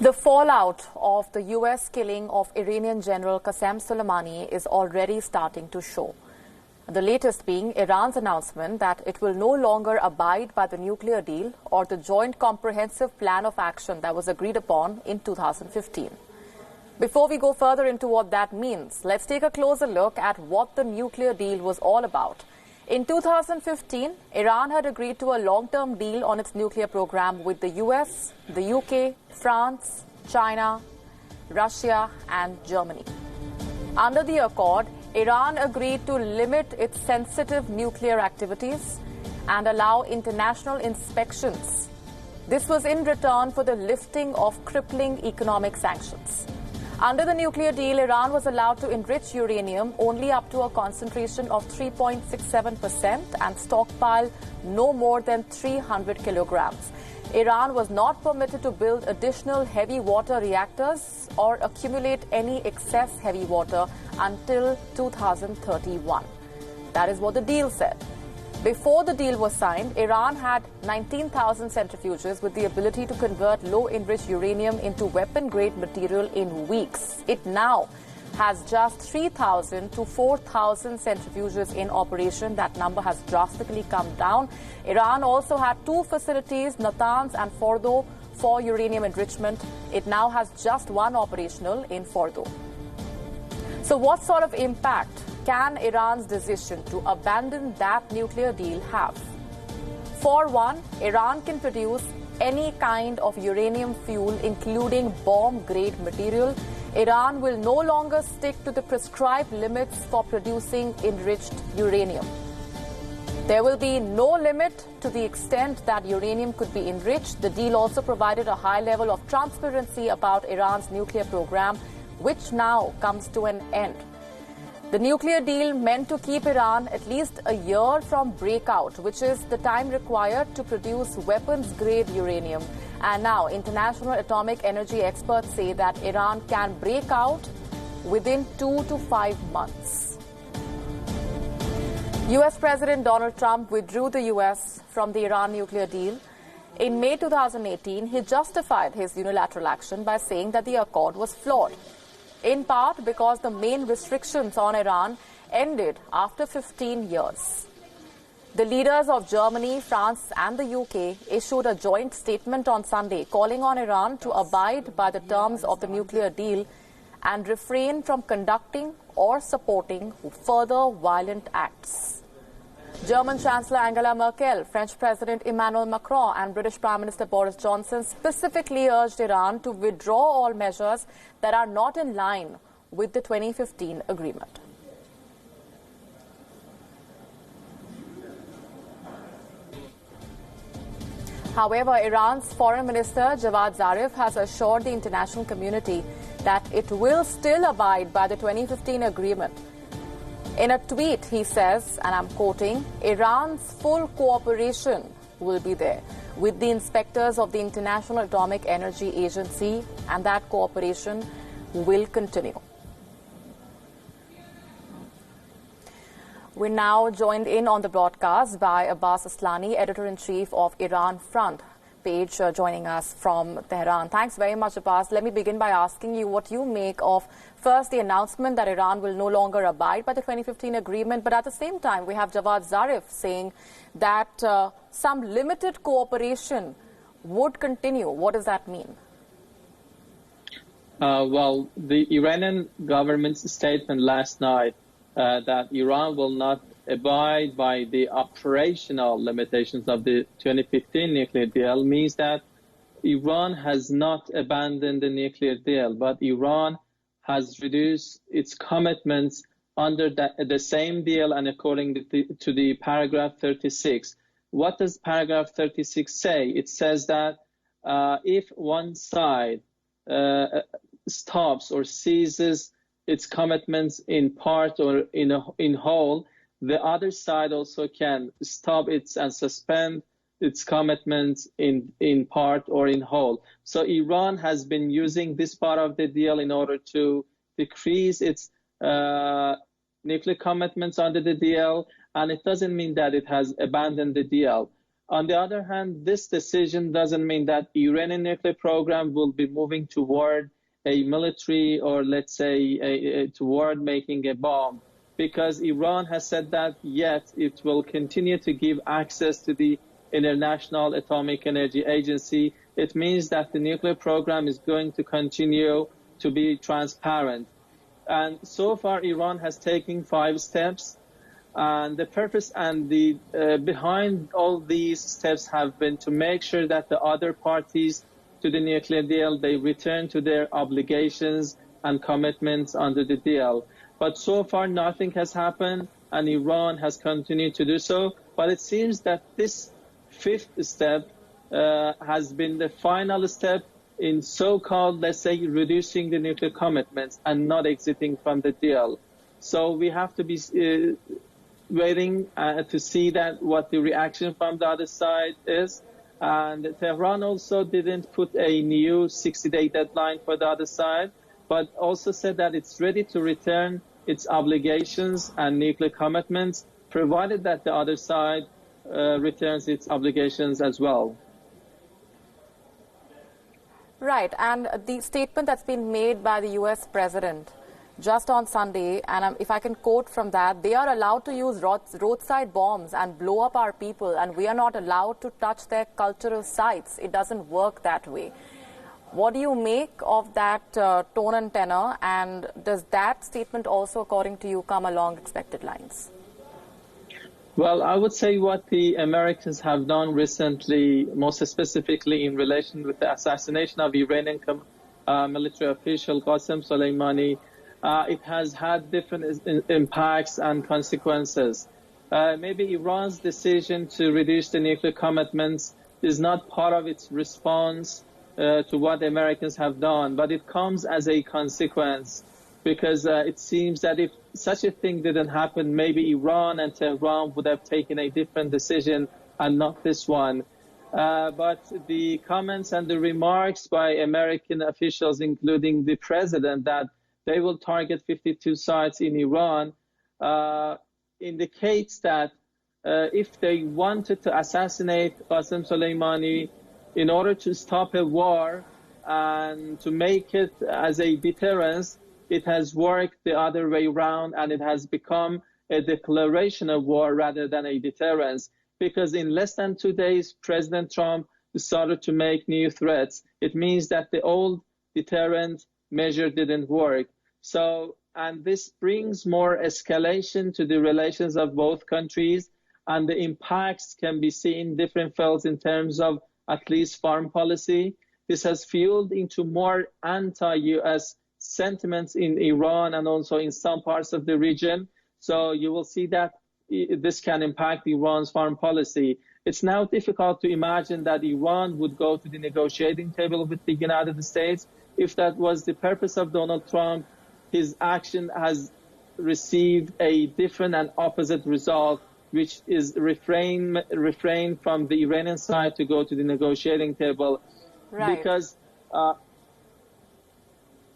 The fallout of the U.S. killing of Iranian General Qassem Soleimani is already starting to show. The latest being Iran's announcement that it will no longer abide by the nuclear deal or the joint comprehensive plan of action that was agreed upon in 2015. Before we go further into what that means, let's take a closer look at what the nuclear deal was all about. In 2015, Iran had agreed to a long-term deal on its nuclear program with the US, the UK, France, China, Russia and Germany. Under the accord, Iran agreed to limit its sensitive nuclear activities and allow international inspections. This was in return for the lifting of crippling economic sanctions. Under the nuclear deal, Iran was allowed to enrich uranium only up to a concentration of 3.67% and stockpile no more than 300 kilograms. Iran was not permitted to build additional heavy water reactors or accumulate any excess heavy water until 2031. That is what the deal said. Before the deal was signed, Iran had 19,000 centrifuges with the ability to convert low-enriched uranium into weapon-grade material in weeks. It now has just 3,000 to 4,000 centrifuges in operation. That number has drastically come down. Iran also had two facilities, Natanz and Fordo, for uranium enrichment. It now has just one operational in Fordo. So what sort of impact can Iran's decision to abandon that nuclear deal have? For one, Iran can produce any kind of uranium fuel, including bomb-grade material. Iran will no longer stick to the prescribed limits for producing enriched uranium. There will be no limit to the extent that uranium could be enriched. The deal also provided a high level of transparency about Iran's nuclear program, which now comes to an end. The nuclear deal meant to keep Iran at least a year from breakout, which is the time required to produce weapons-grade uranium. And now international atomic energy experts say that Iran can break out within 2 to 5 months. U.S. President Donald Trump withdrew the U.S. from the Iran nuclear deal. In May 2018, he justified his unilateral action by saying that the accord was flawed, in part because the main restrictions on Iran ended after 15 years. The leaders of Germany, France and the UK issued a joint statement on Sunday calling on Iran to abide by the terms of the nuclear deal and refrain from conducting or supporting further violent acts. German Chancellor Angela Merkel, French President Emmanuel Macron and British Prime Minister Boris Johnson specifically urged Iran to withdraw all measures that are not in line with the 2015 agreement. However, Iran's Foreign Minister Javad Zarif has assured the international community that it will still abide by the 2015 agreement. In a tweet, he says, and I'm quoting, Iran's full cooperation will be there with the inspectors of the International Atomic Energy Agency, and that cooperation will continue. We're now joined in on the broadcast by Abbas Aslani, Editor-in-Chief of Iran Front page, joining us from Tehran. Thanks very much, Abbas. Let me begin by asking you what you make of, first, the announcement that Iran will no longer abide by the 2015 agreement, but at the same time, we have Javad Zarif saying that some limited cooperation would continue. What does that mean? Well, the Iranian government's statement last night that Iran will not abide by the operational limitations of the 2015 nuclear deal means that Iran has not abandoned the nuclear deal, but Iran has reduced its commitments under the same deal and according to the paragraph 36. What does paragraph 36 say? It says that if one side stops or ceases its commitments in part or in whole, the other side also can stop its and suspend its commitments in part or in whole. So Iran has been using this part of the deal in order to decrease its nuclear commitments under the deal, and it doesn't mean that it has abandoned the deal. On the other hand, this decision doesn't mean that Iranian nuclear program will be moving toward a military or, let's say, toward making a bomb, because Iran has said that, yet it will continue to give access to the International Atomic Energy Agency. It means that the nuclear program is going to continue to be transparent. And so far, Iran has taken 5 steps. And the purpose and the behind all these steps have been to make sure that the other parties to the nuclear deal, they return to their obligations and commitments under the deal. But so far, nothing has happened, and Iran has continued to do so. But it seems that this 5th step has been the final step in so-called, let's say, reducing the nuclear commitments and not exiting from the deal. So we have to be waiting to see that what the reaction from the other side is. And Tehran also didn't put a new 60-day deadline for the other side, but also said that it's ready to return its obligations and nuclear commitments, provided that the other side returns its obligations as well. Right, and the statement that's been made by the US president just on Sunday, and if I can quote from that, they are allowed to use roadside bombs and blow up our people, and we are not allowed to touch their cultural sites. It doesn't work that way. What do you make of that tone and tenor, and does that statement also, according to you, come along expected lines? Well, I would say what the Americans have done recently, most specifically in relation with the assassination of Iranian military official Qassem Soleimani, it has had different impacts and consequences. Maybe Iran's decision to reduce the nuclear commitments is not part of its response to what the Americans have done, but it comes as a consequence, because it seems that if such a thing didn't happen, maybe Iran and Tehran would have taken a different decision and not this one. But the comments and the remarks by American officials, including the president, that they will target 52 sites in Iran, indicates that if they wanted to assassinate Qassem Soleimani in order to stop a war and to make it as a deterrence, it has worked the other way around, and it has become a declaration of war rather than a deterrence. Because in less than 2 days, President Trump started to make new threats. It means that the old deterrent measure didn't work. So, and this brings more escalation to the relations of both countries, and the impacts can be seen in different fields in terms of at least foreign policy. This has fueled into more anti-US sentiments in Iran and also in some parts of the region. So you will see that this can impact Iran's foreign policy. It's now difficult to imagine that Iran would go to the negotiating table with the United States. If that was the purpose of Donald Trump, his action has received a different and opposite result, which is refrain from the Iranian side to go to the negotiating table. Right. Because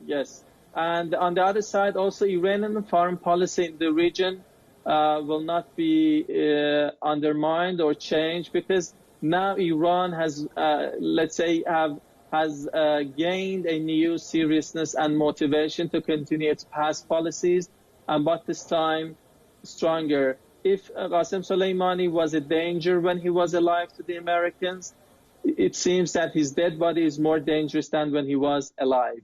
yes. And on the other side, also Iranian foreign policy in the region will not be undermined or changed, because now Iran has, let's say, has gained a new seriousness and motivation to continue its past policies, but this time stronger. If Qassem Soleimani was a danger when he was alive to the Americans, it seems that his dead body is more dangerous than when he was alive.